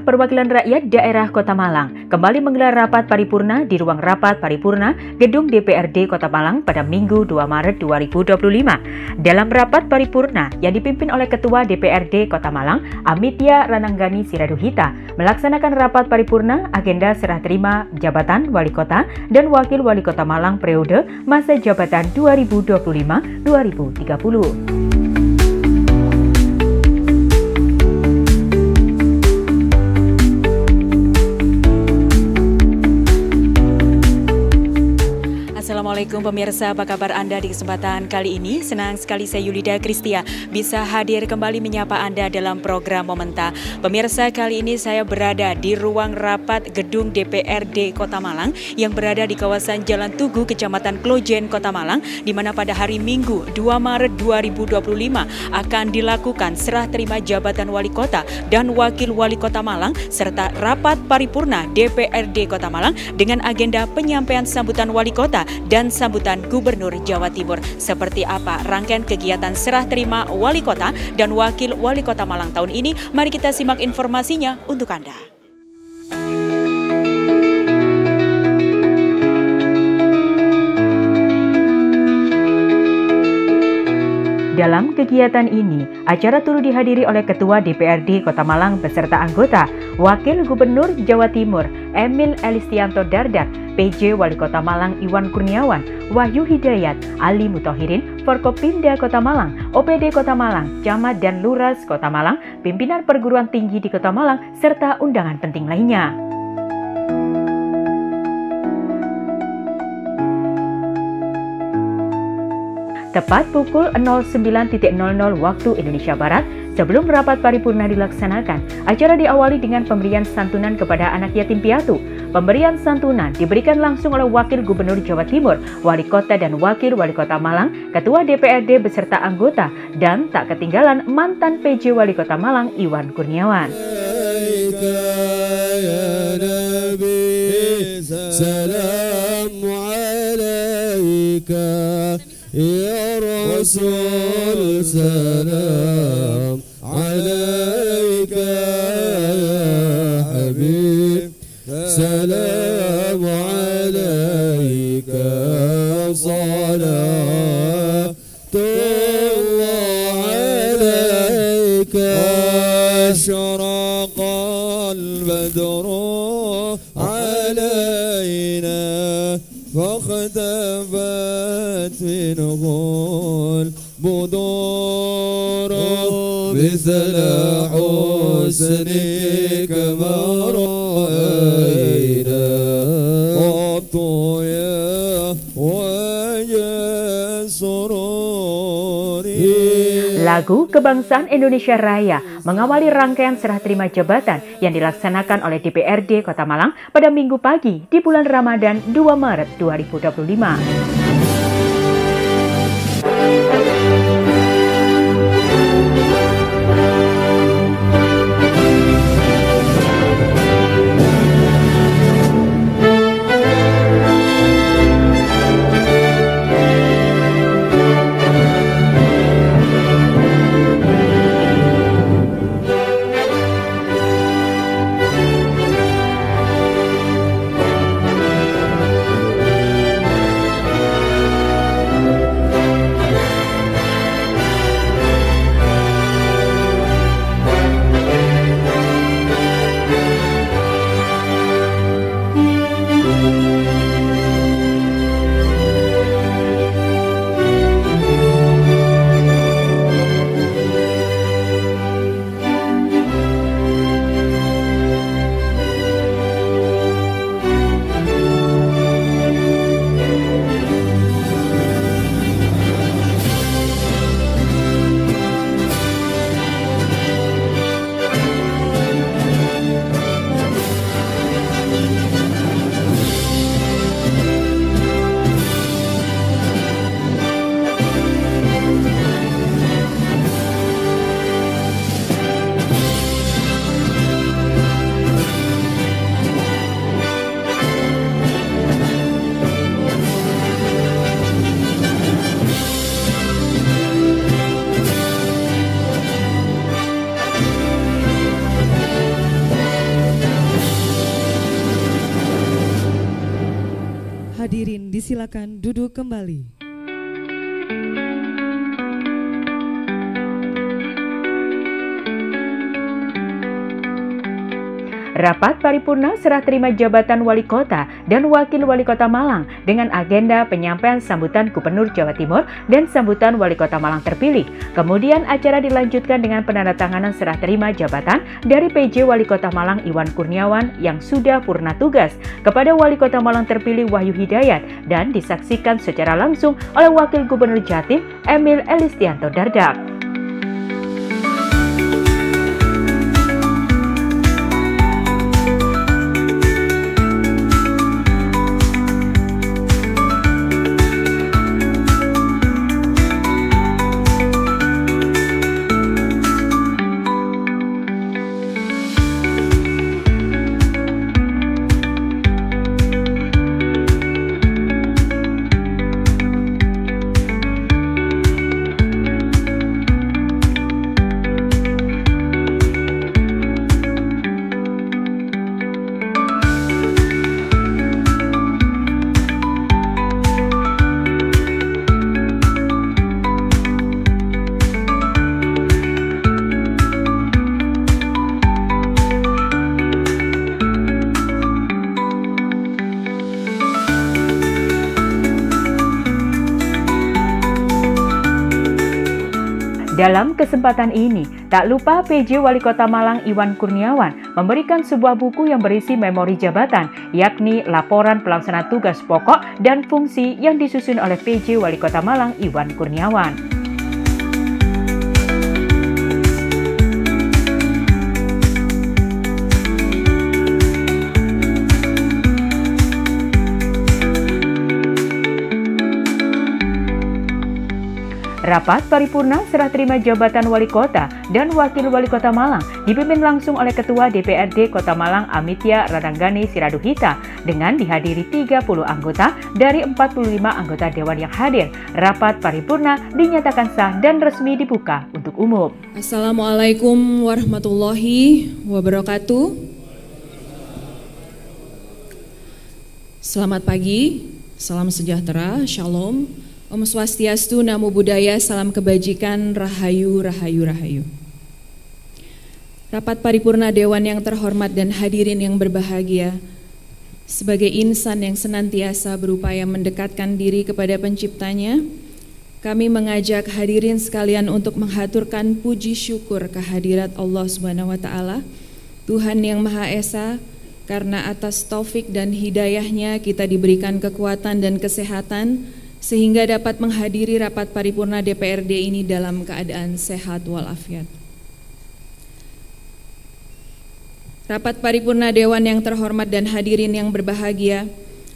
Perwakilan Rakyat Daerah Kota Malang kembali menggelar rapat paripurna di ruang rapat paripurna Gedung DPRD Kota Malang pada Minggu 2 Maret 2025. Dalam rapat paripurna yang dipimpin oleh Ketua DPRD Kota Malang, Amitya Rananggani Siraduhita, melaksanakan rapat paripurna agenda serah terima jabatan Wali Kota dan Wakil Wali Kota Malang periode masa jabatan 2025-2030. Assalamualaikum pemirsa, apa kabar Anda di kesempatan kali ini? Senang sekali saya Yulida Kristia bisa hadir kembali menyapa Anda dalam program Momenta. Pemirsa, kali ini saya berada di ruang rapat Gedung DPRD Kota Malang yang berada di kawasan Jalan Tugu, Kecamatan Klojen, Kota Malang, di mana pada hari Minggu 2 Maret 2025 akan dilakukan serah terima jabatan Wali Kota dan Wakil Wali Kota Malang serta rapat paripurna DPRD Kota Malang dengan agenda penyampaian sambutan Wali Kota dan sambutan Gubernur Jawa Timur. Seperti apa rangkaian kegiatan serah terima Wali Kota dan Wakil Wali Kota Malang tahun ini? Mari kita simak informasinya untuk Anda. Dalam kegiatan ini, acara turut dihadiri oleh Ketua DPRD Kota Malang beserta anggota, Wakil Gubernur Jawa Timur Emil Elistianto Dardak, PJ Wali Kota Malang Iwan Kurniawan, Wahyu Hidayat, Ali Muthahirin, Forkopimda Kota Malang, OPD Kota Malang, Camat dan Luras Kota Malang, pimpinan perguruan tinggi di Kota Malang, serta undangan penting lainnya. Tepat pukul 09.00 waktu Indonesia Barat, sebelum rapat paripurna dilaksanakan, acara diawali dengan pemberian santunan kepada anak yatim piatu. Pemberian santunan diberikan langsung oleh Wakil Gubernur Jawa Timur, Wali Kota dan Wakil Wali Kota Malang, Ketua DPRD beserta anggota, dan tak ketinggalan mantan PJ Wali Kota Malang Iwan Kurniawan. Ya Rasul salam alaika ya Habib salam alaika salatullah alaika ashraqal badru alaina فاختفت منه البدور مثل حسنك ما رأينا قط يا وجه سروري. Lagu Kebangsaan Indonesia Raya mengawali rangkaian serah terima jabatan yang dilaksanakan oleh DPRD Kota Malang pada Minggu pagi di bulan Ramadan 2 Maret 2025. Hadirin disilakan duduk kembali. Rapat paripurna serah terima jabatan Wali Kota dan Wakil Wali Kota Malang dengan agenda penyampaian sambutan Gubernur Jawa Timur dan sambutan Wali Kota Malang terpilih. Kemudian acara dilanjutkan dengan penandatanganan serah terima jabatan dari PJ Wali Kota Malang Iwan Kurniawan yang sudah purna tugas kepada Wali Kota Malang terpilih Wahyu Hidayat dan disaksikan secara langsung oleh Wakil Gubernur Jatim Emil Elistianto Dardak. Dalam kesempatan ini, tak lupa PJ Wali Kota Malang Iwan Kurniawan memberikan sebuah buku yang berisi memori jabatan, yakni Laporan Pelaksana Tugas Pokok dan Fungsi yang disusun oleh PJ Wali Kota Malang Iwan Kurniawan. Rapat paripurna serah terima jabatan Wali Kota dan Wakil Wali Kota Malang dipimpin langsung oleh Ketua DPRD Kota Malang Amitya Radanggani Siraduhita dengan dihadiri 30 anggota dari 45 anggota Dewan yang hadir. Rapat paripurna dinyatakan sah dan resmi dibuka untuk umum. Assalamualaikum warahmatullahi wabarakatuh. Selamat pagi, salam sejahtera, shalom. Om Swastiastu, Namo Buddhaya, salam kebajikan, rahayu, rahayu, rahayu. Rapat paripurna Dewan yang terhormat dan hadirin yang berbahagia, sebagai insan yang senantiasa berupaya mendekatkan diri kepada penciptanya, kami mengajak hadirin sekalian untuk menghaturkan puji syukur kehadirat Allah Subhanahu wa Ta'ala, Tuhan yang Maha Esa, karena atas taufik dan hidayahnya kita diberikan kekuatan dan kesehatan, sehingga dapat menghadiri rapat paripurna DPRD ini dalam keadaan sehat walafiat. Rapat paripurna Dewan yang terhormat dan hadirin yang berbahagia,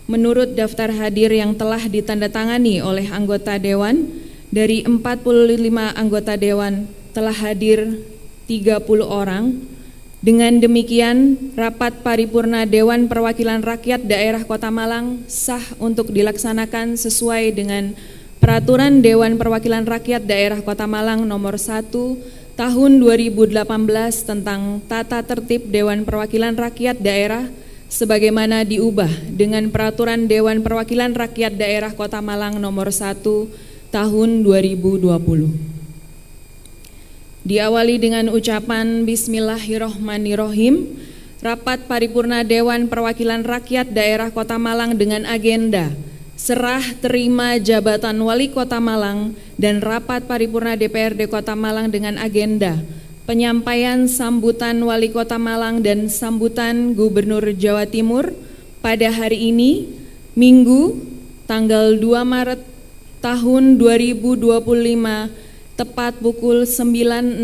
menurut daftar hadir yang telah ditandatangani oleh anggota Dewan, dari 45 anggota Dewan telah hadir 30 orang. Dengan demikian, rapat paripurna Dewan Perwakilan Rakyat Daerah Kota Malang sah untuk dilaksanakan sesuai dengan Peraturan Dewan Perwakilan Rakyat Daerah Kota Malang Nomor 1 Tahun 2018 tentang Tata Tertib Dewan Perwakilan Rakyat Daerah sebagaimana diubah dengan Peraturan Dewan Perwakilan Rakyat Daerah Kota Malang Nomor 1 Tahun 2020. Diawali dengan ucapan Bismillahirrohmanirrohim, rapat paripurna Dewan Perwakilan Rakyat Daerah Kota Malang dengan agenda serah terima jabatan Wali Kota Malang dan rapat paripurna DPRD Kota Malang dengan agenda penyampaian sambutan Wali Kota Malang dan sambutan Gubernur Jawa Timur pada hari ini, Minggu, tanggal 2 Maret tahun 2025, tepat pukul 9.16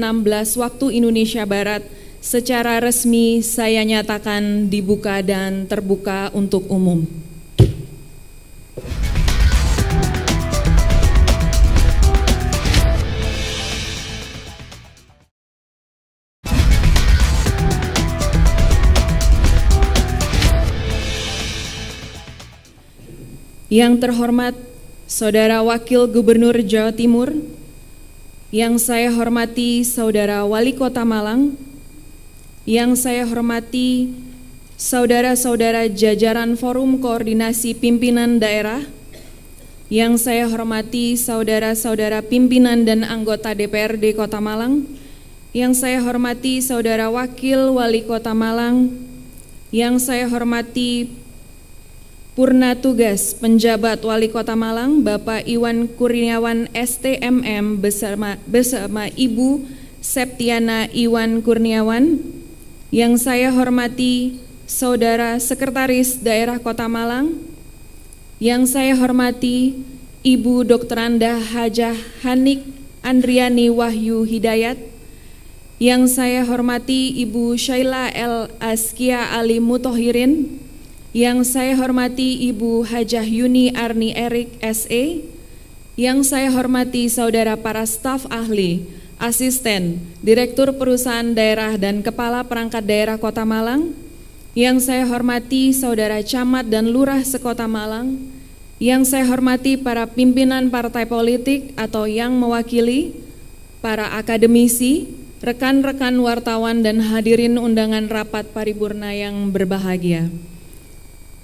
waktu Indonesia Barat, secara resmi saya nyatakan dibuka dan terbuka untuk umum. Yang terhormat Saudara Wakil Gubernur Jawa Timur, yang saya hormati Saudara Wali Kota Malang, yang saya hormati saudara-saudara jajaran Forum Koordinasi Pimpinan Daerah, yang saya hormati saudara-saudara pimpinan dan anggota DPRD Kota Malang, yang saya hormati saudara Wakil Wali Kota Malang, yang saya hormati Purna Tugas Penjabat Wali Kota Malang, Bapak Iwan Kurniawan STMM bersama Ibu Septiana Iwan Kurniawan, yang saya hormati Saudara Sekretaris Daerah Kota Malang, yang saya hormati Ibu Dr. Anda Hajah Hanik Andriani Wahyu Hidayat, yang saya hormati Ibu Syaila L. Askia Ali Mutohirin, yang saya hormati Ibu Hajah Yuni Arni Erik SE, yang saya hormati saudara para staf ahli, asisten, direktur perusahaan daerah dan kepala perangkat daerah Kota Malang, yang saya hormati saudara camat dan lurah sekota Malang, yang saya hormati para pimpinan partai politik atau yang mewakili, para akademisi, rekan-rekan wartawan dan hadirin undangan rapat paripurna yang berbahagia.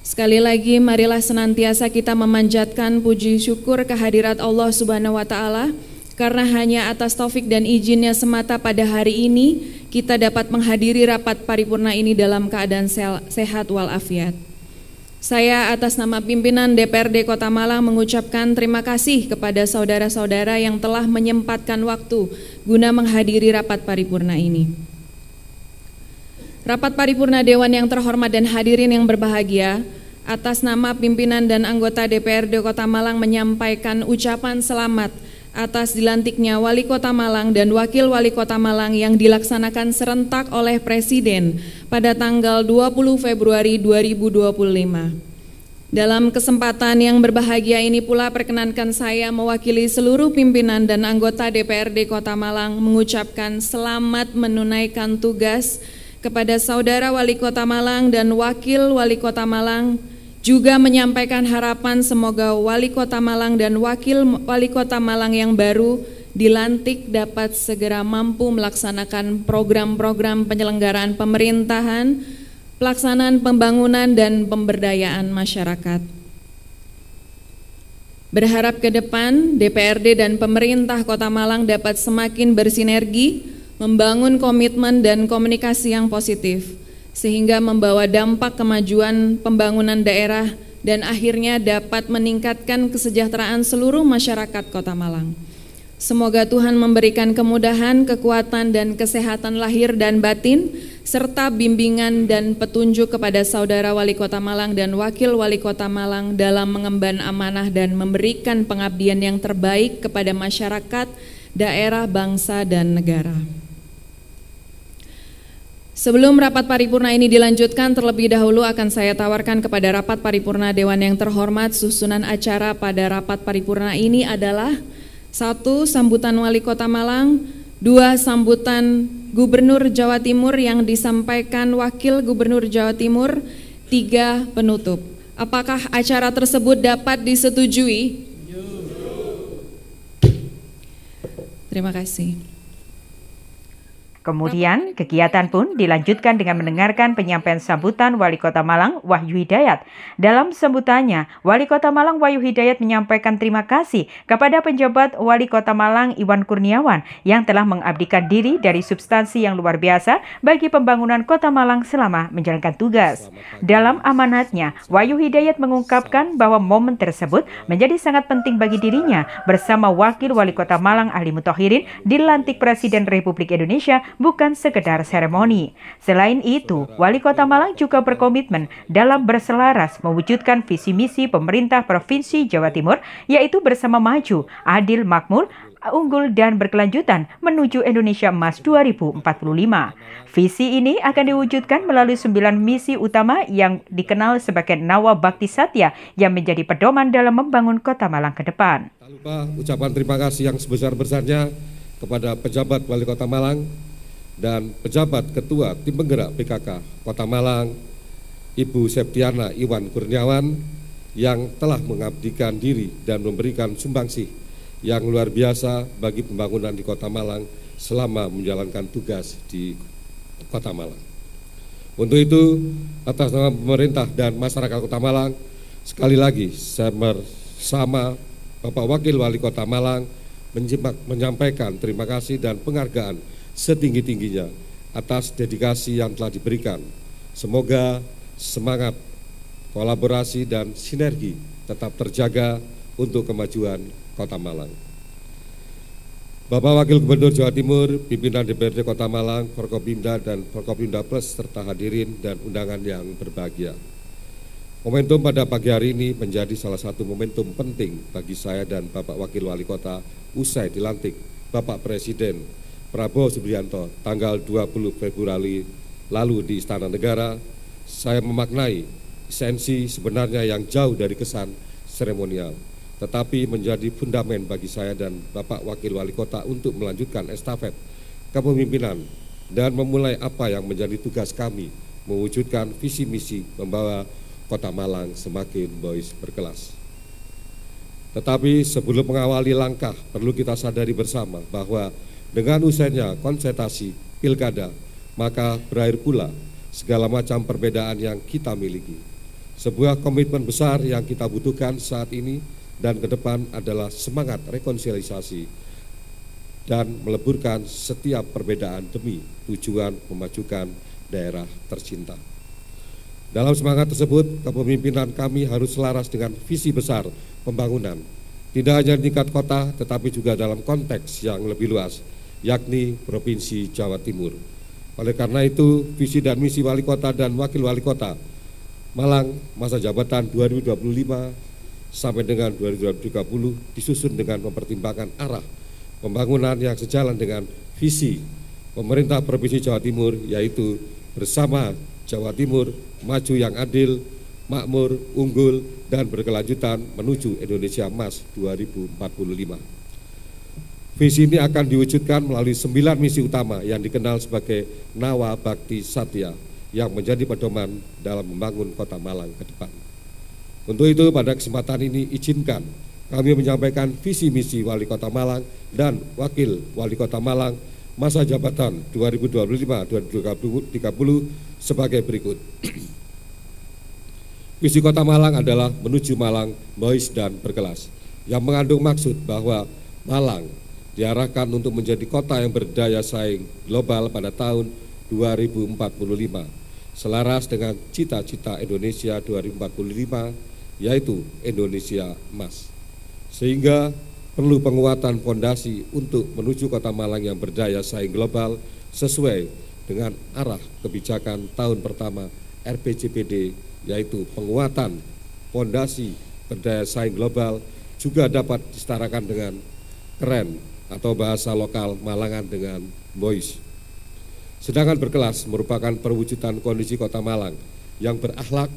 Sekali lagi, marilah senantiasa kita memanjatkan puji syukur kehadirat Allah Subhanahu wa Ta'ala, karena hanya atas taufik dan izinnya semata pada hari ini kita dapat menghadiri rapat paripurna ini dalam keadaan sehat walafiat. Saya atas nama pimpinan DPRD Kota Malang mengucapkan terima kasih kepada saudara-saudara yang telah menyempatkan waktu guna menghadiri rapat paripurna ini. Rapat paripurna Dewan yang terhormat dan hadirin yang berbahagia, atas nama pimpinan dan anggota DPRD Kota Malang menyampaikan ucapan selamat atas dilantiknya Wali Kota Malang dan Wakil Wali Kota Malang yang dilaksanakan serentak oleh Presiden pada tanggal 20 Februari 2025. Dalam kesempatan yang berbahagia ini pula perkenankan saya mewakili seluruh pimpinan dan anggota DPRD Kota Malang mengucapkan selamat menunaikan tugas kepada Saudara Wali Kota Malang dan Wakil Wali Kota Malang, juga menyampaikan harapan semoga Wali Kota Malang dan Wakil Wali Kota Malang yang baru dilantik dapat segera mampu melaksanakan program-program penyelenggaraan pemerintahan, pelaksanaan pembangunan dan pemberdayaan masyarakat. Berharap ke depan DPRD dan pemerintah Kota Malang dapat semakin bersinergi, membangun komitmen dan komunikasi yang positif, sehingga membawa dampak kemajuan pembangunan daerah dan akhirnya dapat meningkatkan kesejahteraan seluruh masyarakat Kota Malang. Semoga Tuhan memberikan kemudahan, kekuatan, dan kesehatan lahir dan batin, serta bimbingan dan petunjuk kepada Saudara Wali Kota Malang dan Wakil Wali Kota Malang dalam mengemban amanah dan memberikan pengabdian yang terbaik kepada masyarakat, daerah, bangsa, dan negara. Sebelum rapat paripurna ini dilanjutkan, terlebih dahulu akan saya tawarkan kepada rapat paripurna Dewan yang terhormat susunan acara pada rapat paripurna ini adalah 1. Sambutan Wali Kota Malang, 2. Sambutan Gubernur Jawa Timur yang disampaikan Wakil Gubernur Jawa Timur, 3. Penutup. Apakah acara tersebut dapat disetujui? Terima kasih. Kemudian kegiatan pun dilanjutkan dengan mendengarkan penyampaian sambutan Wali Kota Malang Wahyu Hidayat. Dalam sambutannya, Wali Kota Malang Wahyu Hidayat menyampaikan terima kasih kepada penjabat Wali Kota Malang Iwan Kurniawan yang telah mengabdikan diri dari substansi yang luar biasa bagi pembangunan Kota Malang selama menjalankan tugas. Dalam amanatnya, Wahyu Hidayat mengungkapkan bahwa momen tersebut menjadi sangat penting bagi dirinya bersama Wakil Wali Kota Malang Ali Mutohirin dilantik Presiden Republik Indonesia bukan sekedar seremoni. Selain itu, Wali Kota Malang juga berkomitmen dalam berselaras mewujudkan visi misi pemerintah Provinsi Jawa Timur, yaitu bersama maju, adil, makmur, unggul dan berkelanjutan menuju Indonesia Emas 2045. Visi ini akan diwujudkan melalui 9 misi utama yang dikenal sebagai Nawa Bakti Satya yang menjadi pedoman dalam membangun Kota Malang ke depan. Tak lupa ucapan terima kasih yang sebesar-besarnya kepada pejabat Wali Kota Malang dan pejabat Ketua Tim Penggerak PKK Kota Malang, Ibu Septiana Iwan Kurniawan, yang telah mengabdikan diri dan memberikan sumbangsih yang luar biasa bagi pembangunan di Kota Malang selama menjalankan tugas di Kota Malang. Untuk itu, atas nama pemerintah dan masyarakat Kota Malang, sekali lagi saya bersama Bapak Wakil Wali Kota Malang menyampaikan terima kasih dan penghargaan setinggi-tingginya atas dedikasi yang telah diberikan. Semoga semangat, kolaborasi, dan sinergi tetap terjaga untuk kemajuan Kota Malang. Bapak Wakil Gubernur Jawa Timur, pimpinan DPRD Kota Malang, Forkopimda dan Forkopimda Plus, serta hadirin dan undangan yang berbahagia. Momentum pada pagi hari ini menjadi salah satu momentum penting bagi saya dan Bapak Wakil Wali Kota usai dilantik Bapak Presiden Prabowo Subianto tanggal 20 Februari lalu di Istana Negara. Saya memaknai esensi sebenarnya yang jauh dari kesan seremonial, tetapi menjadi fundament bagi saya dan Bapak Wakil Wali Kota untuk melanjutkan estafet kepemimpinan dan memulai apa yang menjadi tugas kami, mewujudkan visi misi membawa Kota Malang semakin boys berkelas. Tetapi sebelum mengawali langkah, perlu kita sadari bersama bahwa dengan usainya konsentrasi pilkada, maka berakhir pula segala macam perbedaan yang kita miliki. Sebuah komitmen besar yang kita butuhkan saat ini dan ke depan adalah semangat rekonsiliasi dan meleburkan setiap perbedaan demi tujuan memajukan daerah tercinta. Dalam semangat tersebut, kepemimpinan kami harus selaras dengan visi besar pembangunan, tidak hanya di tingkat kota tetapi juga dalam konteks yang lebih luas, yakni Provinsi Jawa Timur. Oleh karena itu, visi dan misi Wali Kota dan Wakil Wali Kota Malang masa jabatan 2025 sampai dengan 2030 disusun dengan mempertimbangkan arah pembangunan yang sejalan dengan visi pemerintah Provinsi Jawa Timur, yaitu bersama Jawa Timur maju yang adil, makmur, unggul, dan berkelanjutan menuju Indonesia Emas 2045. Visi ini akan diwujudkan melalui 9 misi utama yang dikenal sebagai Nawa Bakti Satya yang menjadi pedoman dalam membangun Kota Malang ke depan. Untuk itu pada kesempatan ini izinkan kami menyampaikan visi misi Wali Kota Malang dan Wakil Wali Kota Malang masa jabatan 2025-2030 sebagai berikut. Visi Kota Malang adalah menuju Malang boys dan berkelas, yang mengandung maksud bahwa Malang diarahkan untuk menjadi kota yang berdaya saing global pada tahun 2045, selaras dengan cita-cita Indonesia 2045, yaitu Indonesia Emas. Sehingga perlu penguatan fondasi untuk menuju Kota Malang yang berdaya saing global sesuai dengan arah kebijakan tahun pertama RPJPD, yaitu penguatan fondasi berdaya saing global juga dapat disetarakan dengan keren atau bahasa lokal Malangan dengan boys. Sedangkan berkelas merupakan perwujudan kondisi Kota Malang yang berakhlak,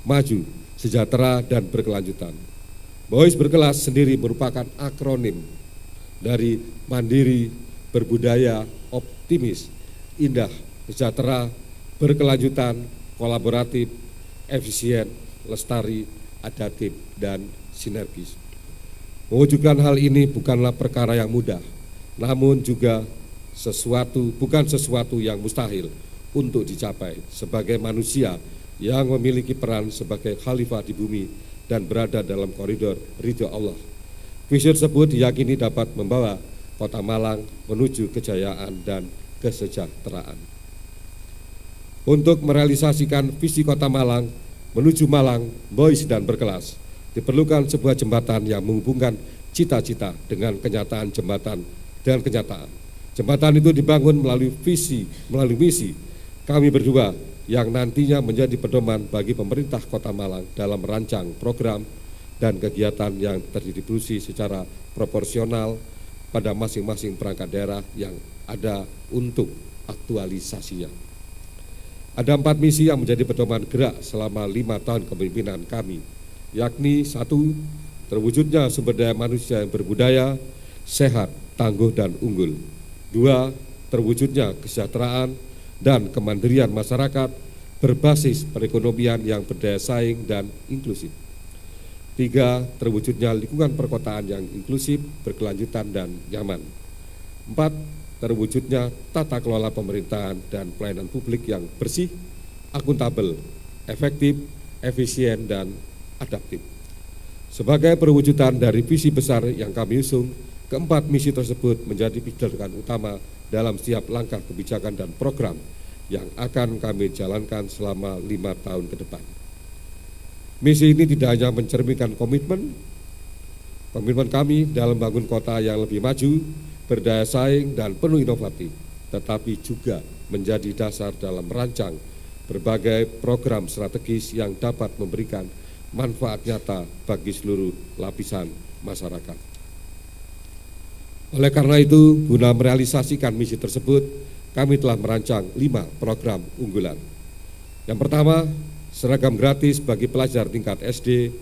maju, sejahtera, dan berkelanjutan. Boys berkelas sendiri merupakan akronim dari mandiri, berbudaya, optimis, indah, sejahtera, berkelanjutan, kolaboratif, efisien, lestari, adaptif, dan sinergis. Mewujudkan hal ini bukanlah perkara yang mudah, namun juga bukan sesuatu yang mustahil untuk dicapai sebagai manusia yang memiliki peran sebagai khalifah di bumi dan berada dalam koridor ridho Allah. Visi tersebut diyakini dapat membawa Kota Malang menuju kejayaan dan kesejahteraan. Untuk merealisasikan visi Kota Malang menuju Malang boys dan berkelas, diperlukan sebuah jembatan yang menghubungkan cita-cita dengan kenyataan jembatan dan kenyataan. Jembatan itu dibangun melalui visi, melalui misi kami berdua yang nantinya menjadi pedoman bagi pemerintah Kota Malang dalam merancang program dan kegiatan yang terdistribusi secara proporsional pada masing-masing perangkat daerah yang ada untuk aktualisasinya. Ada 4 misi yang menjadi pedoman gerak selama 5 tahun kepemimpinan kami, yakni 1. Terwujudnya sumber daya manusia yang berbudaya, sehat, tangguh, dan unggul. 2. Terwujudnya kesejahteraan dan kemandirian masyarakat berbasis perekonomian yang berdaya saing dan inklusif. 3. Terwujudnya lingkungan perkotaan yang inklusif, berkelanjutan, dan nyaman. 4. Terwujudnya tata kelola pemerintahan dan pelayanan publik yang bersih, akuntabel, efektif, efisien, dan adaptif. Sebagai perwujudan dari visi besar yang kami usung, keempat misi tersebut menjadi pijakan utama dalam setiap langkah kebijakan dan program yang akan kami jalankan selama 5 tahun ke depan. Misi ini tidak hanya mencerminkan komitmen kami dalam membangun kota yang lebih maju, berdaya saing, dan penuh inovatif, tetapi juga menjadi dasar dalam merancang berbagai program strategis yang dapat memberikan manfaat nyata bagi seluruh lapisan masyarakat. Oleh karena itu, guna merealisasikan misi tersebut, kami telah merancang 5 program unggulan. Yang pertama, seragam gratis bagi pelajar tingkat SD,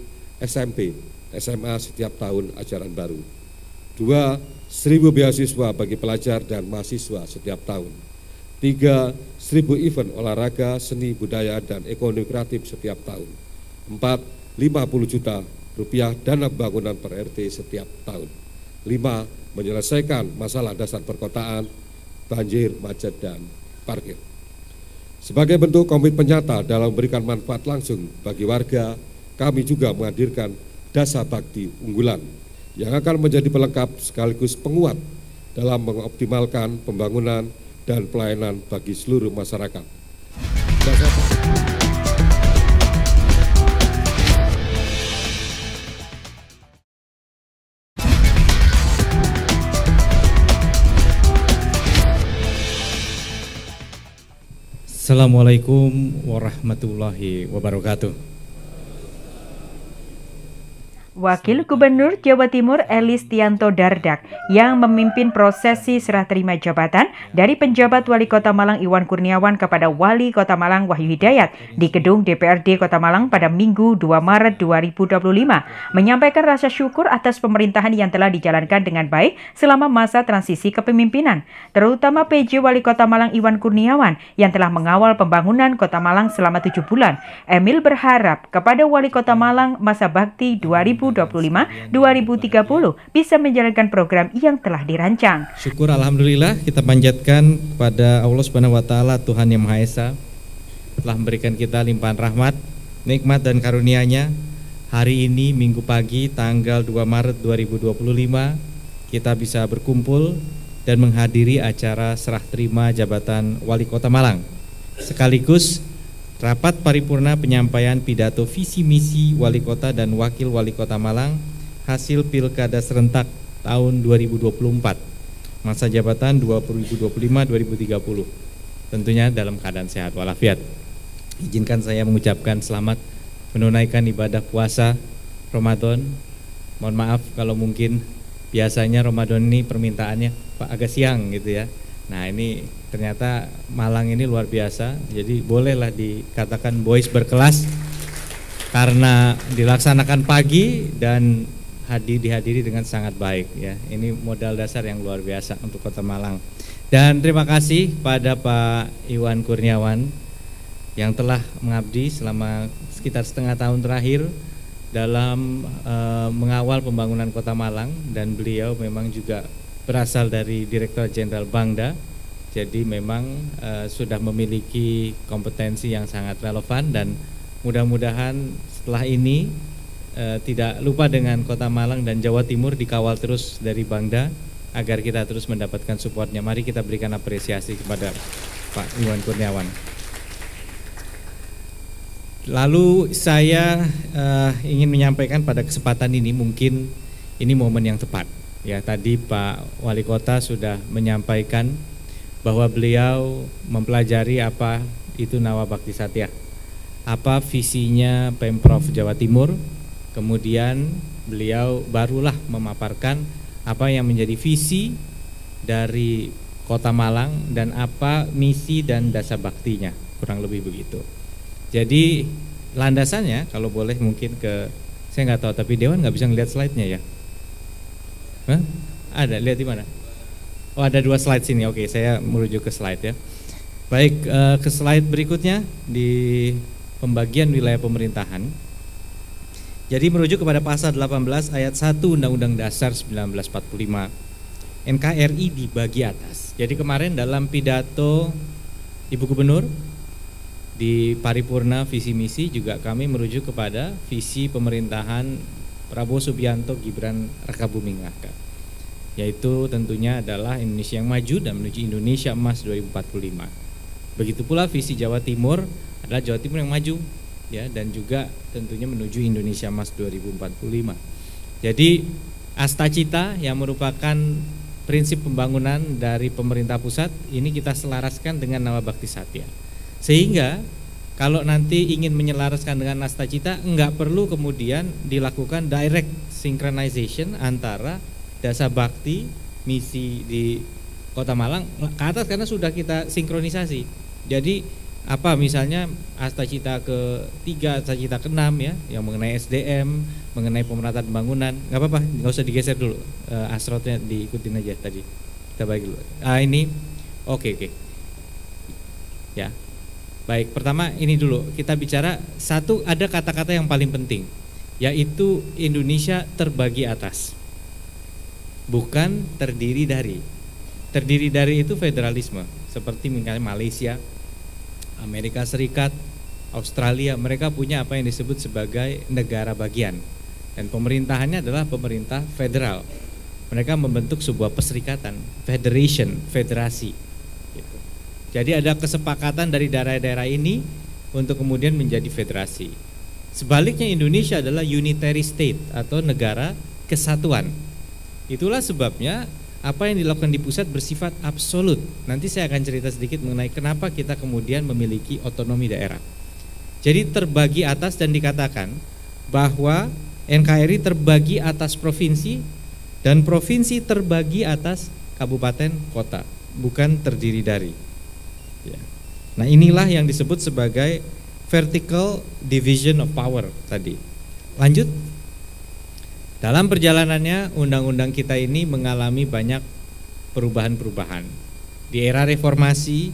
SMP, SMA setiap tahun ajaran baru. 2, 1.000 beasiswa bagi pelajar dan mahasiswa setiap tahun. 3, 1.000 event olahraga, seni, budaya, dan ekonomi kreatif setiap tahun. 4, 50 juta rupiah dana pembangunan per RT setiap tahun. 5, menyelesaikan masalah dasar perkotaan, banjir, macet, dan parkir. Sebagai bentuk komitmen nyata dalam memberikan manfaat langsung bagi warga, kami juga menghadirkan Dasa Bakti Unggulan yang akan menjadi pelengkap sekaligus penguat dalam mengoptimalkan pembangunan dan pelayanan bagi seluruh masyarakat. Assalamualaikum warahmatullahi wabarakatuh. Wakil Gubernur Jawa Timur Elistianto Dardak yang memimpin prosesi serah terima jabatan dari penjabat Wali Kota Malang Iwan Kurniawan kepada Wali Kota Malang Wahyu Hidayat di gedung DPRD Kota Malang pada Minggu 2 Maret 2025 menyampaikan rasa syukur atas pemerintahan yang telah dijalankan dengan baik selama masa transisi kepemimpinan, terutama PJ Wali Kota Malang Iwan Kurniawan yang telah mengawal pembangunan Kota Malang selama 7 bulan. Emil berharap kepada Wali Kota Malang masa bakti 2025-2030 bisa menjalankan program yang telah dirancang. Syukur alhamdulillah kita panjatkan kepada Allah Subhanahu wa taala, Tuhan Yang Maha Esa, telah memberikan kita limpahan rahmat, nikmat dan karunia-Nya. Hari ini Minggu pagi tanggal 2 Maret 2025 kita bisa berkumpul dan menghadiri acara serah terima jabatan Wali Kota Malang. Sekaligus rapat paripurna penyampaian pidato visi misi Wali Kota dan Wakil Wali Kota Malang hasil Pilkada serentak tahun 2024, masa jabatan 2025-2030, tentunya dalam keadaan sehat walafiat. Izinkan saya mengucapkan selamat menunaikan ibadah puasa Ramadan. Mohon maaf kalau mungkin biasanya Ramadan ini permintaannya Pak agak siang gitu ya. Nah ini ternyata Malang ini luar biasa, jadi bolehlah dikatakan boys berkelas karena dilaksanakan pagi dan dihadiri dengan sangat baik ya. Ini modal dasar yang luar biasa untuk Kota Malang. Dan terima kasih pada Pak Iwan Kurniawan yang telah mengabdi selama sekitar setengah tahun terakhir dalam mengawal pembangunan Kota Malang, dan beliau memang juga berasal dari Direktur Jenderal Bangda, jadi memang sudah memiliki kompetensi yang sangat relevan, dan mudah-mudahan setelah ini tidak lupa dengan Kota Malang dan Jawa Timur dikawal terus dari Bangda agar kita terus mendapatkan supportnya. Mari kita berikan apresiasi kepada Pak Iwan Kurniawan. Lalu saya ingin menyampaikan pada kesempatan ini, mungkin ini momen yang tepat. Ya, tadi Pak Wali Kota sudah menyampaikan bahwa beliau mempelajari apa itu Nawabakti Satya, apa visinya Pemprov Jawa Timur, kemudian beliau barulah memaparkan apa yang menjadi visi dari Kota Malang dan apa misi dan dasa baktinya, kurang lebih begitu. Jadi landasannya kalau boleh mungkin saya nggak tahu, tapi Dewan nggak bisa ngeliat slide-nya ya. Hah? Ada, lihat di mana? Oh, ada 2 slide sini. Oke, saya merujuk ke slide ya. Baik, ke slide berikutnya di pembagian wilayah pemerintahan. Jadi merujuk kepada pasal 18 ayat 1 Undang-Undang Dasar 1945, NKRI di bagi atas. Jadi kemarin dalam pidato Ibu Gubernur Di paripurna visi misi juga kami merujuk kepada visi pemerintahan Prabowo Subianto Gibran Rakabuming Raka, yaitu tentunya adalah Indonesia yang maju dan menuju Indonesia Emas 2045. Begitu pula visi Jawa Timur adalah Jawa Timur yang maju, ya, dan juga tentunya menuju Indonesia Emas 2045. Jadi Astacita yang merupakan prinsip pembangunan dari pemerintah pusat ini kita selaraskan dengan Nawabakti Satya. Sehingga kalau nanti ingin menyelaraskan dengan Astacita, enggak perlu kemudian dilakukan direct synchronization antara Dasa Bakti misi di Kota Malang ke atas, karena sudah kita sinkronisasi. Jadi apa misalnya Astacita ke-3, Astacita ke-6 ya, yang mengenai SDM, mengenai pemerataan pembangunan, nggak apa-apa, nggak usah digeser dulu, asrotnya diikutin aja tadi. Kita bagi dulu. Ini oke. Ya. Baik, pertama ini dulu kita bicara satu, ada kata-kata yang paling penting, yaitu Indonesia terbagi atas. Bukan terdiri dari. Terdiri dari itu federalisme, seperti misalnya Malaysia, Amerika Serikat, Australia, mereka punya apa yang disebut sebagai negara bagian. Dan pemerintahannya adalah pemerintah federal. Mereka membentuk sebuah perserikatan, federation, federasi. Gitu. Jadi ada kesepakatan dari daerah-daerah ini untuk kemudian menjadi federasi. Sebaliknya Indonesia adalah unitary state atau negara kesatuan. Itulah sebabnya apa yang dilakukan di pusat bersifat absolut. Nanti saya akan cerita sedikit mengenai kenapa kita kemudian memiliki otonomi daerah. Jadi terbagi atas, dan dikatakan bahwa NKRI terbagi atas provinsi dan provinsi terbagi atas kabupaten kota, bukan terdiri dari. Ya. Nah, inilah yang disebut sebagai vertical division of power tadi. Lanjut. Dalam perjalanannya undang-undang kita ini mengalami banyak perubahan-perubahan. Di era reformasi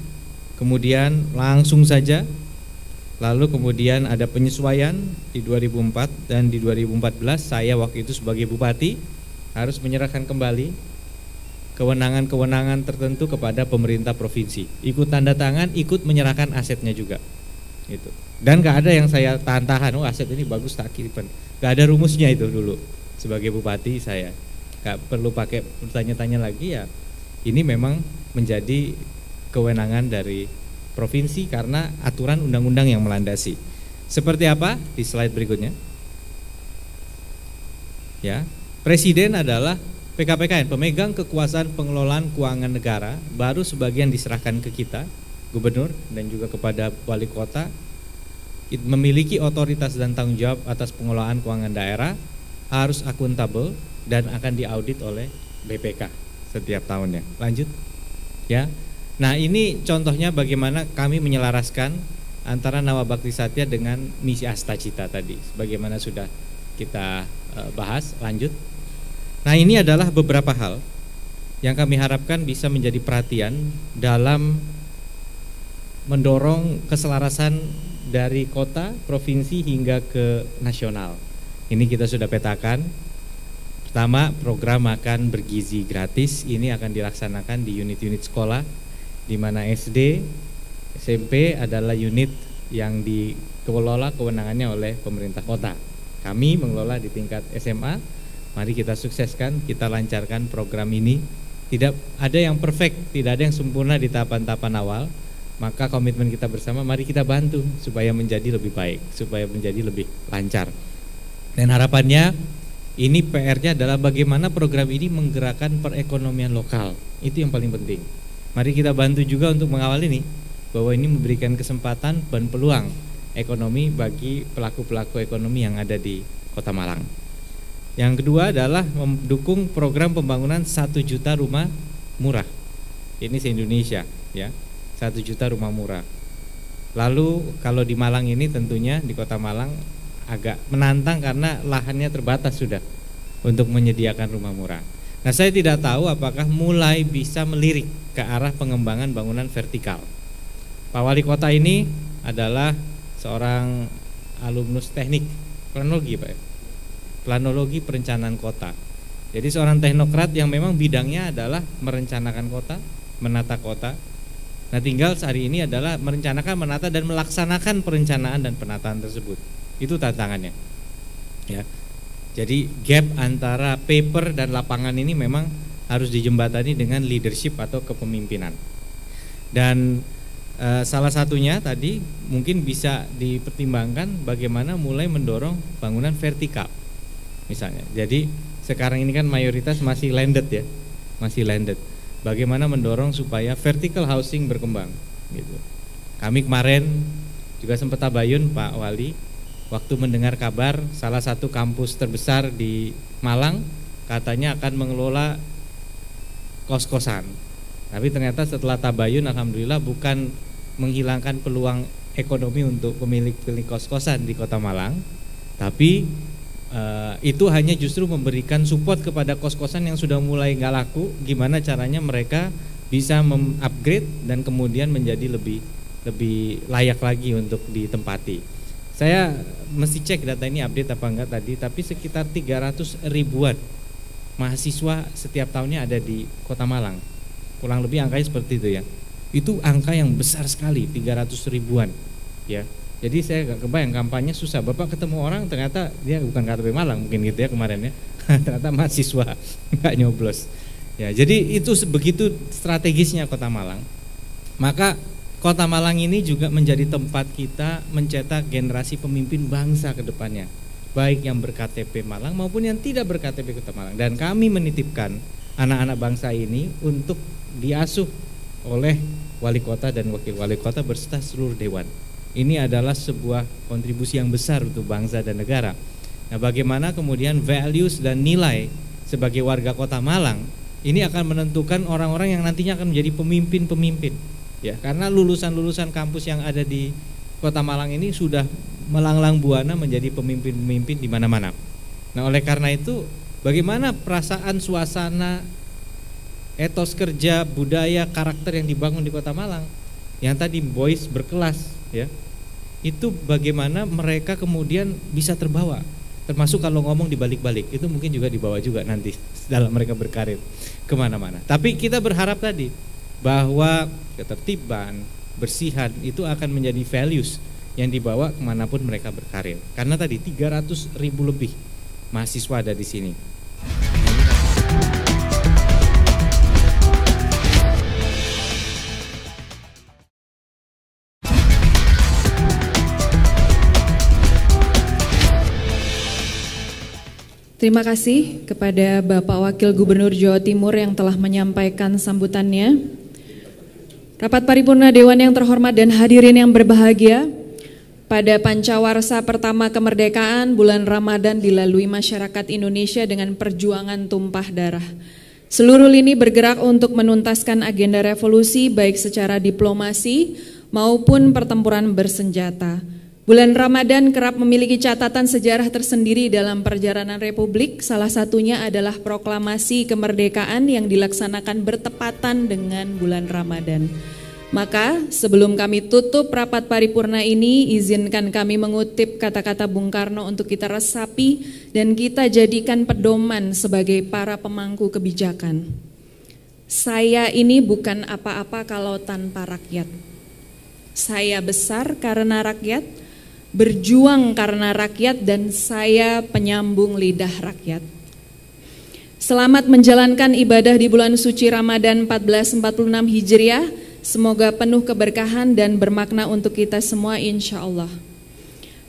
kemudian langsung saja, lalu kemudian ada penyesuaian di 2004 dan di 2014 saya waktu itu sebagai bupati harus menyerahkan kembali kewenangan-kewenangan tertentu kepada pemerintah provinsi. Ikut tanda tangan, ikut menyerahkan asetnya juga. Itu. Dan gak ada yang saya tahan-tahan, oh aset ini bagus tak kirimkan. Gak ada rumusnya itu dulu. Sebagai bupati saya gak perlu pakai bertanya-tanya lagi, ya ini memang menjadi kewenangan dari provinsi karena aturan undang-undang yang melandasi. Seperti apa di slide berikutnya? Ya, presiden adalah PKPKN, pemegang kekuasaan pengelolaan keuangan negara, baru sebagian diserahkan ke kita, gubernur dan juga kepada wali kota, memiliki otoritas dan tanggung jawab atas pengelolaan keuangan daerah, harus akuntabel dan akan diaudit oleh BPK setiap tahunnya. Lanjut. Ya. Nah, ini contohnya bagaimana kami menyelaraskan antara Nawabakti Satya dengan misi Astacita tadi, sebagaimana sudah kita bahas. Lanjut. Nah, ini adalah beberapa hal yang kami harapkan bisa menjadi perhatian dalam mendorong keselarasan dari kota, provinsi hingga ke nasional. Ini kita sudah petakan. Pertama, program makan bergizi gratis ini akan dilaksanakan di unit-unit sekolah, di mana SD, SMP adalah unit yang dikelola kewenangannya oleh pemerintah kota. Kami mengelola di tingkat SMA. Mari kita sukseskan, kita lancarkan program ini. Tidak ada yang perfect, tidak ada yang sempurna di tahapan-tahapan awal. Maka komitmen kita bersama, mari kita bantu supaya menjadi lebih baik, supaya menjadi lebih lancar. Dan harapannya ini PR-nya adalah bagaimana program ini menggerakkan perekonomian lokal. Itu yang paling penting. Mari kita bantu juga untuk mengawal ini, bahwa ini memberikan kesempatan dan peluang ekonomi bagi pelaku-pelaku ekonomi yang ada di Kota Malang. Yang kedua adalah mendukung program pembangunan 1 juta rumah murah. Ini se-Indonesia ya, 1 juta rumah murah. Lalu kalau di Malang ini tentunya di Kota Malang agak menantang karena lahannya terbatas sudah untuk menyediakan rumah murah. Nah, saya tidak tahu apakah mulai bisa melirik ke arah pengembangan bangunan vertikal. Pak Wali Kota ini adalah seorang alumnus teknik planologi, Pak. Planologi perencanaan kota. Jadi seorang teknokrat yang memang bidangnya adalah merencanakan kota, menata kota. Nah, tinggal hari ini adalah merencanakan, menata dan melaksanakan perencanaan dan penataan tersebut. Itu tantangannya. Ya. Jadi gap antara paper dan lapangan ini memang harus dijembatani dengan leadership atau kepemimpinan. Dan salah satunya tadi mungkin bisa dipertimbangkan bagaimana mulai mendorong bangunan vertikal. Misalnya. Jadi sekarang ini kan mayoritas masih landed ya. Masih landed. Bagaimana mendorong supaya vertical housing berkembang gitu. Kami kemarin juga sempat tabayun Pak Wali waktu mendengar kabar salah satu kampus terbesar di Malang katanya akan mengelola kos-kosan. Tapi ternyata setelah tabayun alhamdulillah bukan menghilangkan peluang ekonomi untuk pemilik kos-kosan di Kota Malang, tapi itu hanya justru memberikan support kepada kos-kosan yang sudah mulai nggak laku, gimana caranya mereka bisa mengupgrade dan kemudian menjadi lebih layak lagi untuk ditempati. Saya mesti cek data ini update apa enggak tadi, tapi sekitar 300 ribuan mahasiswa setiap tahunnya ada di Kota Malang. Kurang lebih angkanya seperti itu ya. Itu angka yang besar sekali, 300 ribuan ya. Jadi saya gak kebayang, kampanye susah. Bapak ketemu orang ternyata dia bukan KTP Malang mungkin gitu ya kemarin ya. Ternyata mahasiswa, nggak nyoblos. Ya, jadi itu begitu strategisnya Kota Malang. Maka Kota Malang ini juga menjadi tempat kita mencetak generasi pemimpin bangsa ke depannya. Baik yang ber-KTP Malang maupun yang tidak ber-KTP Kota Malang. Dan kami menitipkan anak-anak bangsa ini untuk diasuh oleh wali kota dan wakil wali kota berserta seluruh dewan. Ini adalah sebuah kontribusi yang besar untuk bangsa dan negara. Nah, bagaimana kemudian values dan nilai sebagai warga Kota Malang ini akan menentukan orang-orang yang nantinya akan menjadi pemimpin-pemimpin. Ya, karena lulusan-lulusan kampus yang ada di Kota Malang ini sudah melanglang buana menjadi pemimpin-pemimpin di mana-mana. Nah, oleh karena itu, bagaimana perasaan, suasana, etos kerja, budaya, karakter yang dibangun di Kota Malang? Yang tadi boys berkelas, ya. Itu bagaimana mereka kemudian bisa terbawa, termasuk kalau ngomong dibalik-balik, itu mungkin juga dibawa juga nanti dalam mereka berkarir kemana-mana. Tapi kita berharap tadi bahwa ketertiban, bersihan itu akan menjadi values yang dibawa kemanapun mereka berkarir. Karena tadi 300 ribu lebih mahasiswa ada di sini. Terima kasih kepada Bapak Wakil Gubernur Jawa Timur yang telah menyampaikan sambutannya. Rapat Paripurna Dewan yang terhormat dan hadirin yang berbahagia, pada Pancawarsa pertama kemerdekaan, bulan Ramadan dilalui masyarakat Indonesia dengan perjuangan tumpah darah. Seluruh lini bergerak untuk menuntaskan agenda revolusi baik secara diplomasi maupun pertempuran bersenjata. Bulan Ramadan kerap memiliki catatan sejarah tersendiri dalam perjalanan Republik, salah satunya adalah proklamasi kemerdekaan yang dilaksanakan bertepatan dengan bulan Ramadan. Maka sebelum kami tutup rapat paripurna ini, izinkan kami mengutip kata-kata Bung Karno untuk kita resapi dan kita jadikan pedoman sebagai para pemangku kebijakan. Saya ini bukan apa-apa kalau tanpa rakyat. Saya besar karena rakyat, berjuang karena rakyat, dan saya penyambung lidah rakyat. Selamat menjalankan ibadah di bulan suci Ramadan 1446 Hijriah. Semoga penuh keberkahan dan bermakna untuk kita semua insya Allah.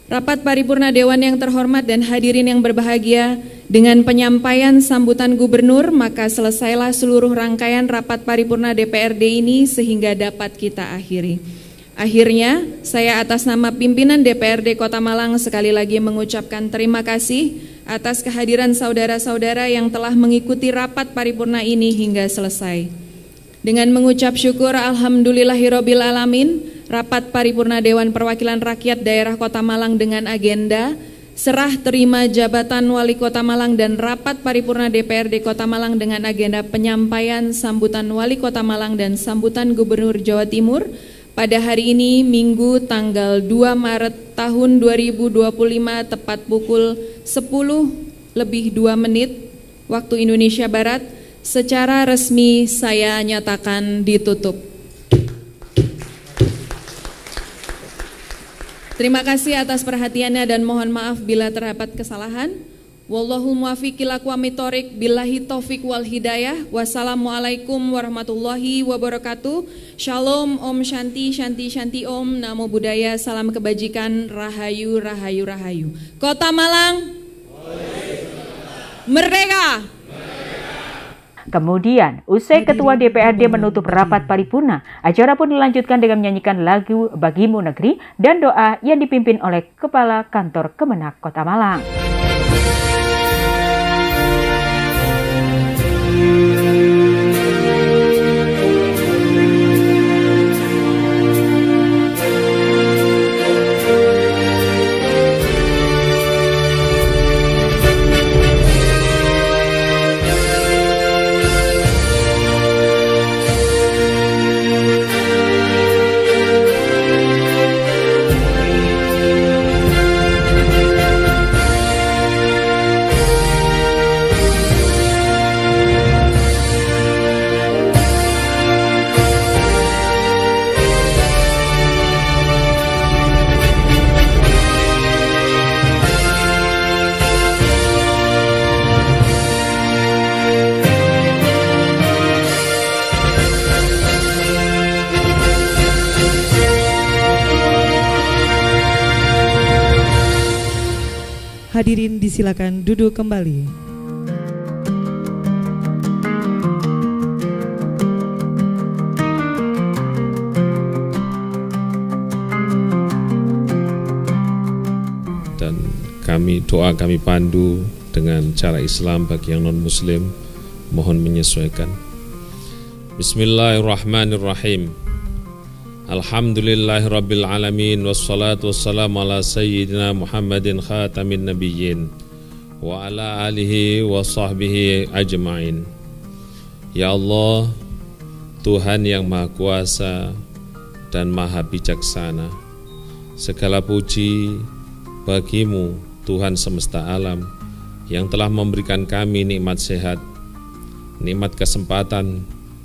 Rapat Paripurna Dewan yang terhormat dan hadirin yang berbahagia, dengan penyampaian sambutan Gubernur, maka selesailah seluruh rangkaian rapat Paripurna DPRD ini sehingga dapat kita akhiri. Akhirnya, saya atas nama pimpinan DPRD Kota Malang sekali lagi mengucapkan terima kasih atas kehadiran saudara-saudara yang telah mengikuti rapat paripurna ini hingga selesai. Dengan mengucap syukur alhamdulillahirabbil alamin, rapat paripurna Dewan Perwakilan Rakyat Daerah Kota Malang dengan agenda serah terima jabatan Wali Kota Malang dan rapat paripurna DPRD Kota Malang dengan agenda penyampaian sambutan Wali Kota Malang dan sambutan Gubernur Jawa Timur pada hari ini Minggu tanggal 2 Maret tahun 2025 tepat pukul 10:02 waktu Indonesia Barat, secara resmi saya nyatakan ditutup. Terima kasih atas perhatiannya dan mohon maaf bila terdapat kesalahan. Wallahul muwaffiq ila aqwamit thoriq, billahi taufik wal hidayah. Wassalamualaikum warahmatullahi wabarakatuh. Shalom, Om Shanti, Shanti, Shanti Om. Namo Buddhaya, salam kebajikan, rahayu, rahayu, rahayu. Kota Malang, merdeka! Kemudian, usai Ketua DPRD menutup rapat paripurna, acara pun dilanjutkan dengan menyanyikan lagu Bagimu Negeri dan doa yang dipimpin oleh Kepala Kantor Kemenak Kota Malang. Hadirin disilakan duduk kembali. Dan doa kami pandu dengan cara Islam bagi yang non-Muslim, mohon menyesuaikan. Bismillahirrahmanirrahim. Alhamdulillahirabbil alamin, wassalatu wassalamu ala sayyidina Muhammadin khatamin nabiyyin wa ala alihi wa sahbihi ajma'in. Ya Allah, Tuhan yang Maha Kuasa dan Maha Bijaksana, segala puji bagimu Tuhan semesta alam yang telah memberikan kami nikmat sehat, nikmat kesempatan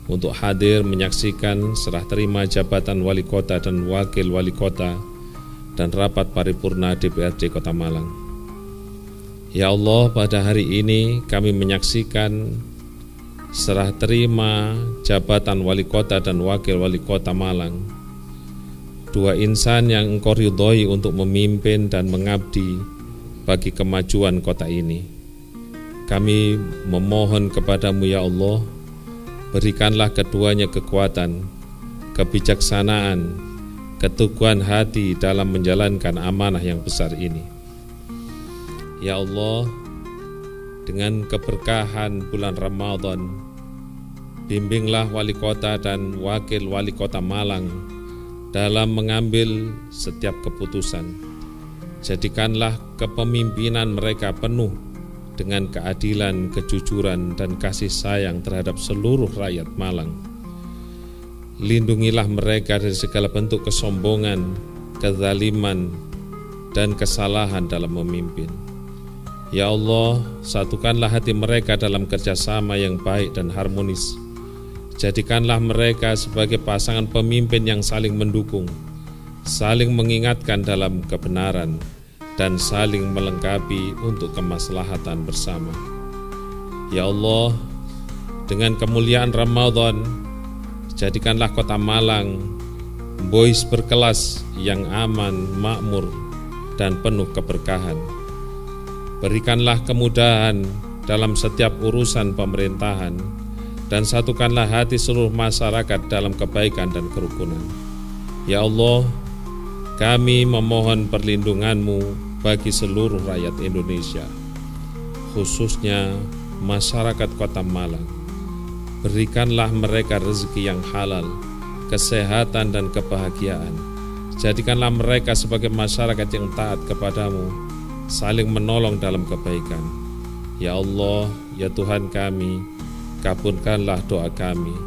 untuk hadir menyaksikan serah terima jabatan wali kota dan wakil wali kota dan rapat paripurna DPRD Kota Malang. Ya Allah, pada hari ini kami menyaksikan serah terima jabatan wali kota dan wakil wali kota Malang, dua insan yang Engkau ridhoi untuk memimpin dan mengabdi bagi kemajuan kota ini. Kami memohon kepadamu ya Allah, berikanlah keduanya kekuatan, kebijaksanaan, keteguhan hati dalam menjalankan amanah yang besar ini. Ya Allah, dengan keberkahan bulan Ramadan, bimbinglah wali kota dan wakil wali kota Malang dalam mengambil setiap keputusan. Jadikanlah kepemimpinan mereka penuh dengan keadilan, kejujuran, dan kasih sayang terhadap seluruh rakyat Malang. Lindungilah mereka dari segala bentuk kesombongan, kezaliman, dan kesalahan dalam memimpin. Ya Allah, satukanlah hati mereka dalam kerjasama yang baik dan harmonis. Jadikanlah mereka sebagai pasangan pemimpin yang saling mendukung, saling mengingatkan dalam kebenaran, dan saling melengkapi untuk kemaslahatan bersama. Ya Allah, dengan kemuliaan Ramadan, jadikanlah kota Malang boys berkelas yang aman, makmur, dan penuh keberkahan. Berikanlah kemudahan dalam setiap urusan pemerintahan, dan satukanlah hati seluruh masyarakat dalam kebaikan dan kerukunan. Ya Allah, kami memohon perlindungan-Mu bagi seluruh rakyat Indonesia, khususnya masyarakat Kota Malang. Berikanlah mereka rezeki yang halal, kesehatan dan kebahagiaan. Jadikanlah mereka sebagai masyarakat yang taat kepadamu, saling menolong dalam kebaikan. Ya Allah, ya Tuhan kami, kabulkanlah doa kami.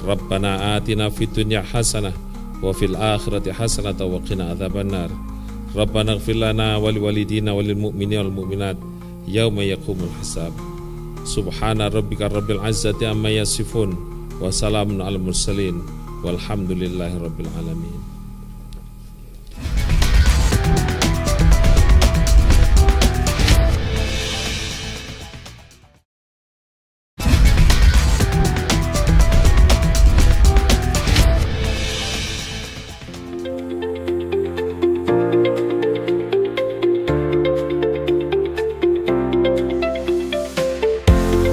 Rabbana atina fid dunya hasanah wa fil akhirati hasanah wa qina adzabannar. Rabbana ighfir lana wa liwalidina wa lil mu'minina wal mu'minat yauma yaqumul hisab. Subhana rabbika rabbil izzati amma yasifun wa salamun alal mursalin walhamdulillahi rabbil alamin.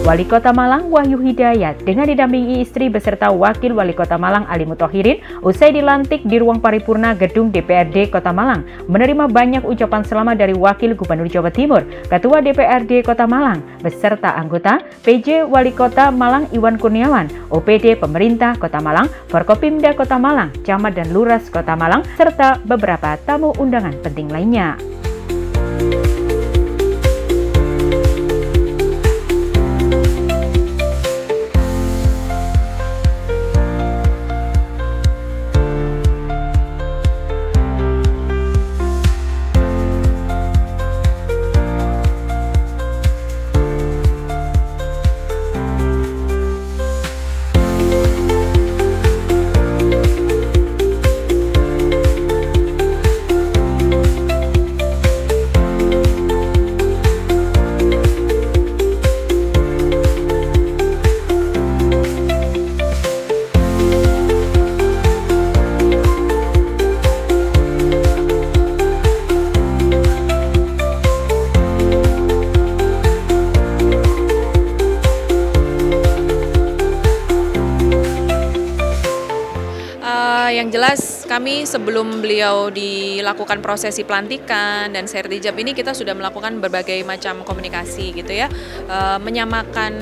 Wali Kota Malang Wahyu Hidayat dengan didampingi istri beserta Wakil Wali Kota Malang Ali Muthahirin usai dilantik di ruang paripurna gedung DPRD Kota Malang menerima banyak ucapan selamat dari Wakil Gubernur Jawa Timur, Ketua DPRD Kota Malang beserta anggota PJ Wali Kota Malang Iwan Kurniawan, OPD Pemerintah Kota Malang, Forkopimda Kota Malang, Camat dan Lurah Kota Malang serta beberapa tamu undangan penting lainnya. Yang jelas kami sebelum beliau dilakukan prosesi pelantikan dan sertijab ini kita sudah melakukan berbagai macam komunikasi gitu ya, menyamakan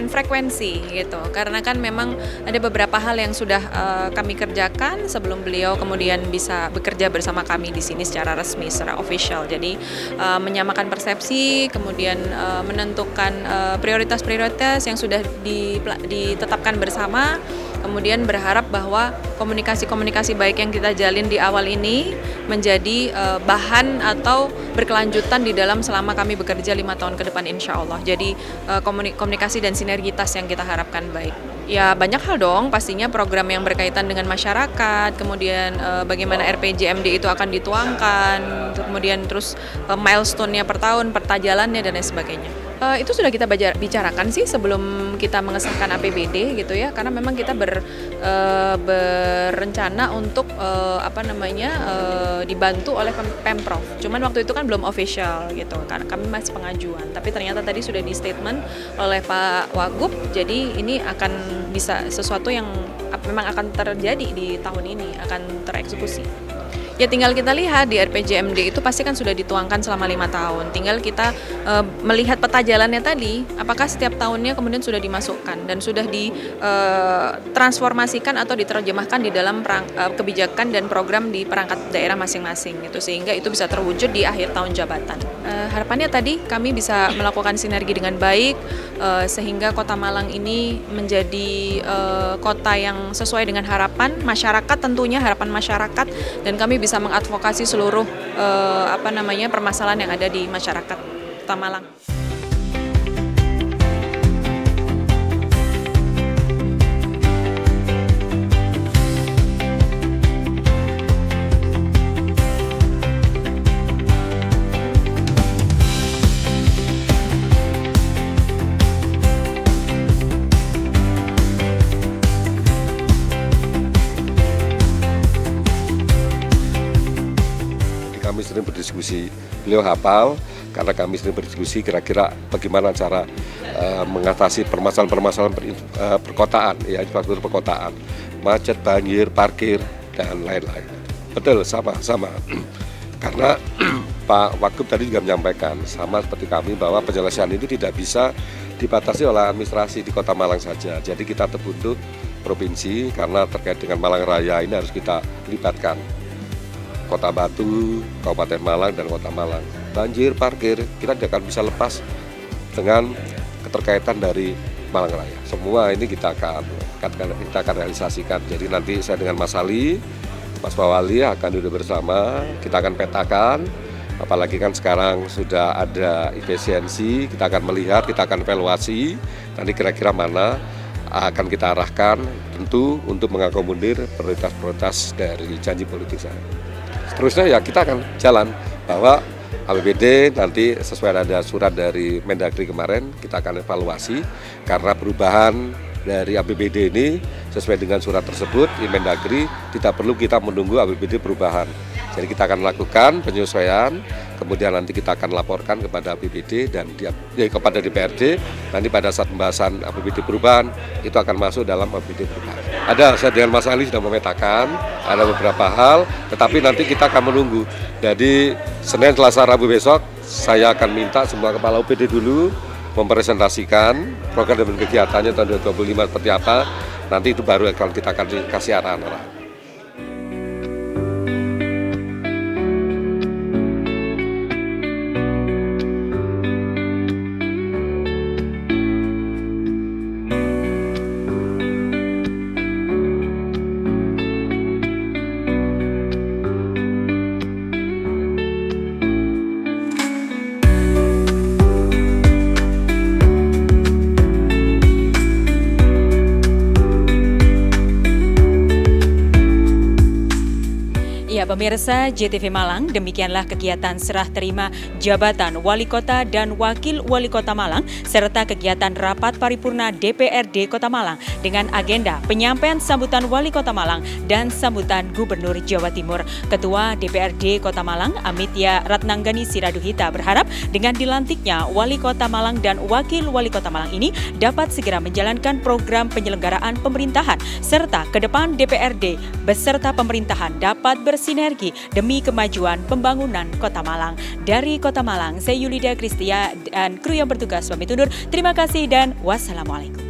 frekuensi gitu, karena kan memang ada beberapa hal yang sudah kami kerjakan sebelum beliau kemudian bisa bekerja bersama kami di sini secara resmi, secara official. Jadi menyamakan persepsi, kemudian menentukan prioritas-prioritas yang sudah ditetapkan bersama. Kemudian berharap bahwa komunikasi-komunikasi baik yang kita jalin di awal ini menjadi bahan atau berkelanjutan di dalam selama kami bekerja 5 tahun ke depan insya Allah. Jadi komunikasi dan sinergitas yang kita harapkan baik. Ya banyak hal dong, pastinya program yang berkaitan dengan masyarakat, kemudian bagaimana RPJMD itu akan dituangkan, kemudian terus milestone-nya per tahun, peta jalannya dan lain sebagainya. Itu sudah kita bicarakan sih sebelum kita mengesahkan APBD gitu ya, karena memang kita berencana untuk dibantu oleh Pemprov. Cuman waktu itu kan belum official gitu, karena kami masih pengajuan. Tapi ternyata tadi sudah di statement oleh Pak Wagub, jadi ini akan bisa sesuatu yang memang akan terjadi di tahun ini, akan tereksekusi. Ya tinggal kita lihat di RPJMD itu pasti kan sudah dituangkan selama 5 tahun. Tinggal kita melihat peta jalannya tadi, apakah setiap tahunnya kemudian sudah dimasukkan dan sudah ditransformasikan atau diterjemahkan di dalam kebijakan dan program di perangkat daerah masing-masing gitu, sehingga itu bisa terwujud di akhir tahun jabatan. Harapannya tadi kami bisa melakukan sinergi dengan baik sehingga Kota Malang ini menjadi kota yang sesuai dengan harapan masyarakat, tentunya harapan masyarakat, dan kami bisa mengadvokasi seluruh permasalahan yang ada di masyarakat Kota Malang. Kami sering berdiskusi, beliau hafal karena kami sering berdiskusi kira-kira bagaimana cara mengatasi permasalahan-permasalahan perkotaan, ya infrastruktur perkotaan, macet, banjir, parkir dan lain-lain. Betul, sama. Karena Pak Wagub tadi juga menyampaikan sama seperti kami bahwa penyelesaian itu tidak bisa dibatasi oleh administrasi di Kota Malang saja. Jadi kita terbentuk provinsi karena terkait dengan Malang Raya ini harus kita libatkan Kota Batu, Kabupaten Malang, dan Kota Malang. Banjir, parkir, kita tidak akan bisa lepas dengan keterkaitan dari Malang Raya. Semua ini kita akan realisasikan. Jadi nanti saya dengan Mas Ali, Mas Wali akan duduk bersama, kita akan petakan, apalagi kan sekarang sudah ada efisiensi, kita akan melihat, kita akan evaluasi, nanti kira-kira mana akan kita arahkan, tentu untuk mengakomodir prioritas-prioritas dari janji politik saya. Seterusnya ya kita akan jalan bahwa APBD nanti sesuai ada surat dari Mendagri kemarin, kita akan evaluasi karena perubahan dari APBD ini sesuai dengan surat tersebut di Mendagri tidak perlu kita menunggu APBD perubahan. Jadi kita akan melakukan penyesuaian, kemudian nanti kita akan laporkan kepada APBD dan kepada DPRD. Nanti pada saat pembahasan APBD perubahan itu akan masuk dalam APBD perubahan. Saya dengan Mas Ali sudah memetakan ada beberapa hal, tetapi nanti kita akan menunggu. Jadi Senin, Selasa, Rabu besok saya akan minta semua kepala UPD dulu mempresentasikan program dan kegiatannya tahun 2025 seperti apa. Nanti itu baru akan kita akan kasih arahan-arahan. Ya, pemirsa JTV Malang, demikianlah kegiatan serah terima jabatan Wali Kota dan Wakil Wali Kota Malang serta kegiatan rapat paripurna DPRD Kota Malang dengan agenda penyampaian sambutan Wali Kota Malang dan sambutan Gubernur Jawa Timur. Ketua DPRD Kota Malang, Amitya Ratnanggani Siraduhita, berharap dengan dilantiknya Wali Kota Malang dan Wakil Wali Kota Malang ini dapat segera menjalankan program penyelenggaraan pemerintahan serta ke depan DPRD beserta pemerintahan dapat bersinergi demi kemajuan pembangunan Kota Malang. Dari Kota Malang, saya Yulida Kristia dan kru yang bertugas pamit undur. Terima kasih dan wassalamualaikum.